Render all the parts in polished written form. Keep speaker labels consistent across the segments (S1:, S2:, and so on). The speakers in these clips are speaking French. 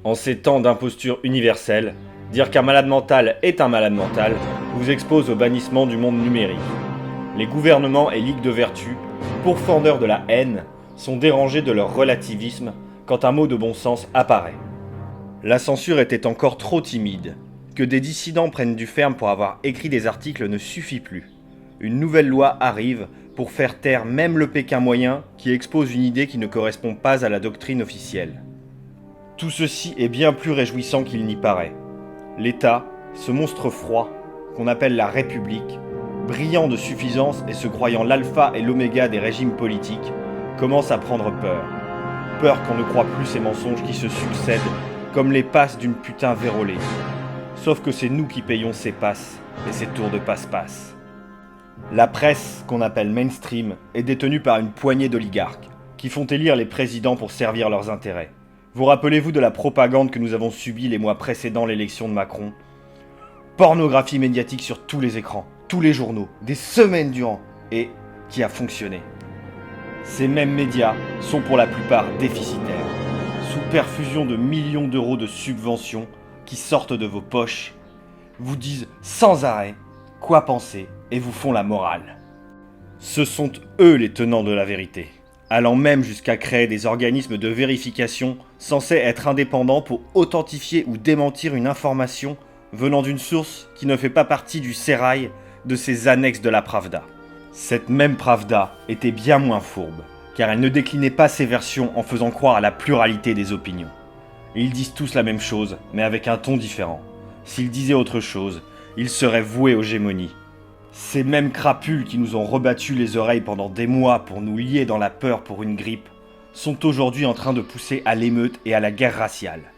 S1: En ces temps d'imposture universelle, dire qu'un malade mental est un malade mental vous expose au bannissement du monde numérique. Les gouvernements et ligues de vertu, pourfendeurs de la haine, sont dérangés de leur relativisme quand un mot de bon sens apparaît. La censure était encore trop timide. Que des dissidents prennent du ferme pour avoir écrit des articles ne suffit plus. Une nouvelle loi arrive pour faire taire même le Pékin moyen qui expose une idée qui ne correspond pas à la doctrine officielle. Tout ceci est bien plus réjouissant qu'il n'y paraît. L'État, ce monstre froid, qu'on appelle la République, brillant de suffisance et se croyant l'alpha et l'oméga des régimes politiques, commence à prendre peur. Peur qu'on ne croit plus ces mensonges qui se succèdent comme les passes d'une putain vérolée. Sauf que c'est nous qui payons ces passes et ces tours de passe-passe. La presse, qu'on appelle mainstream, est détenue par une poignée d'oligarques, qui font élire les présidents pour servir leurs intérêts. Vous rappelez-vous de la propagande que nous avons subie les mois précédant l'élection de Macron ? Pornographie médiatique sur tous les écrans, tous les journaux, des semaines durant, et qui a fonctionné. Ces mêmes médias sont pour la plupart déficitaires, sous perfusion de millions d'euros de subventions qui sortent de vos poches, vous disent sans arrêt quoi penser et vous font la morale. Ce sont eux les tenants de la vérité, allant même jusqu'à créer des organismes de vérification censés être indépendants pour authentifier ou démentir une information venant d'une source qui ne fait pas partie du sérail de ces annexes de la Pravda. Cette même Pravda était bien moins fourbe, car elle ne déclinait pas ses versions en faisant croire à la pluralité des opinions. Ils disent tous la même chose, mais avec un ton différent. S'ils disaient autre chose, ils seraient voués aux gémonies. Ces mêmes crapules qui nous ont rebattu les oreilles pendant des mois pour nous lier dans la peur pour une grippe, sont aujourd'hui en train de pousser à l'émeute et à la guerre raciale.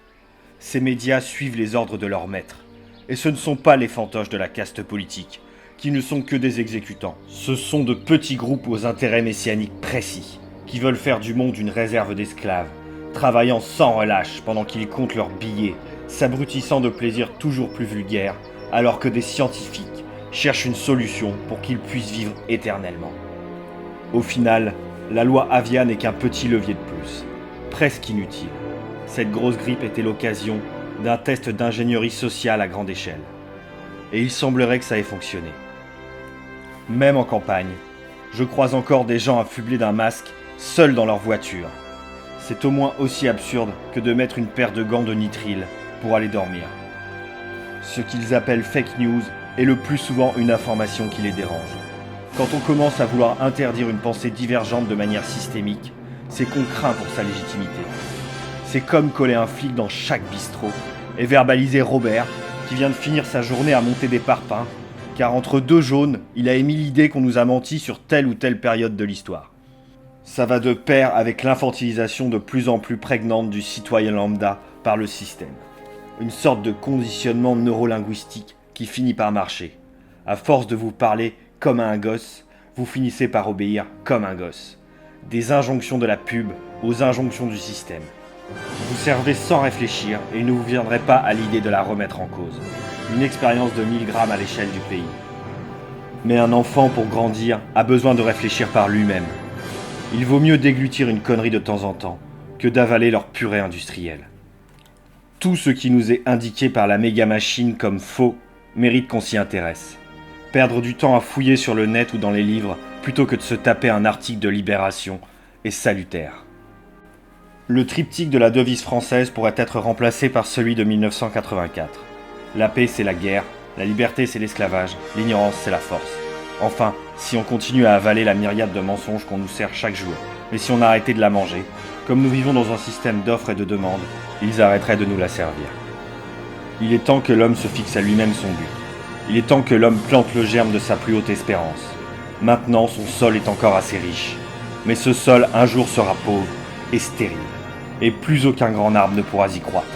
S1: Ces médias suivent les ordres de leurs maîtres. Et ce ne sont pas les fantoches de la caste politique, qui ne sont que des exécutants. Ce sont de petits groupes aux intérêts messianiques précis, qui veulent faire du monde une réserve d'esclaves, travaillant sans relâche pendant qu'ils comptent leurs billets, s'abrutissant de plaisirs toujours plus vulgaires, alors que des scientifiques cherchent une solution pour qu'ils puissent vivre éternellement. Au final, la loi Avia n'est qu'un petit levier de plus, presque inutile. Cette grosse grippe était l'occasion d'un test d'ingénierie sociale à grande échelle. Et il semblerait que ça ait fonctionné. Même en campagne, je croise encore des gens affublés d'un masque, seuls dans leur voiture. C'est au moins aussi absurde que de mettre une paire de gants de nitrile pour aller dormir. Ce qu'ils appellent fake news est le plus souvent une information qui les dérange. Quand on commence à vouloir interdire une pensée divergente de manière systémique, c'est qu'on craint pour sa légitimité. C'est comme coller un flic dans chaque bistrot et verbaliser Robert, qui vient de finir sa journée à monter des parpaings, car entre deux jaunes, il a émis l'idée qu'on nous a menti sur telle ou telle période de l'histoire. Ça va de pair avec l'infantilisation de plus en plus prégnante du citoyen lambda par le système. Une sorte de conditionnement neurolinguistique qui finit par marcher. À force de vous parler comme à un gosse, vous finissez par obéir comme un gosse. Des injonctions de la pub aux injonctions du système. Vous servez sans réfléchir et il ne vous viendrait pas à l'idée de la remettre en cause. Une expérience de 1000 grammes à l'échelle du pays. Mais un enfant, pour grandir, a besoin de réfléchir par lui-même. Il vaut mieux déglutir une connerie de temps en temps que d'avaler leur purée industrielle. Tout ce qui nous est indiqué par la méga machine comme faux mérite qu'on s'y intéresse. Perdre du temps à fouiller sur le net ou dans les livres plutôt que de se taper un article de Libération est salutaire. Le triptyque de la devise française pourrait être remplacé par celui de 1984. La paix, c'est la guerre, la liberté, c'est l'esclavage, l'ignorance, c'est la force. Enfin, si on continue à avaler la myriade de mensonges qu'on nous sert chaque jour, mais si on arrêtait de la manger, comme nous vivons dans un système d'offres et de demandes, ils arrêteraient de nous la servir. Il est temps que l'homme se fixe à lui-même son but. Il est temps que l'homme plante le germe de sa plus haute espérance. Maintenant, son sol est encore assez riche. Mais ce sol, un jour, sera pauvre et stérile. Et plus aucun grand arbre ne pourra y croître.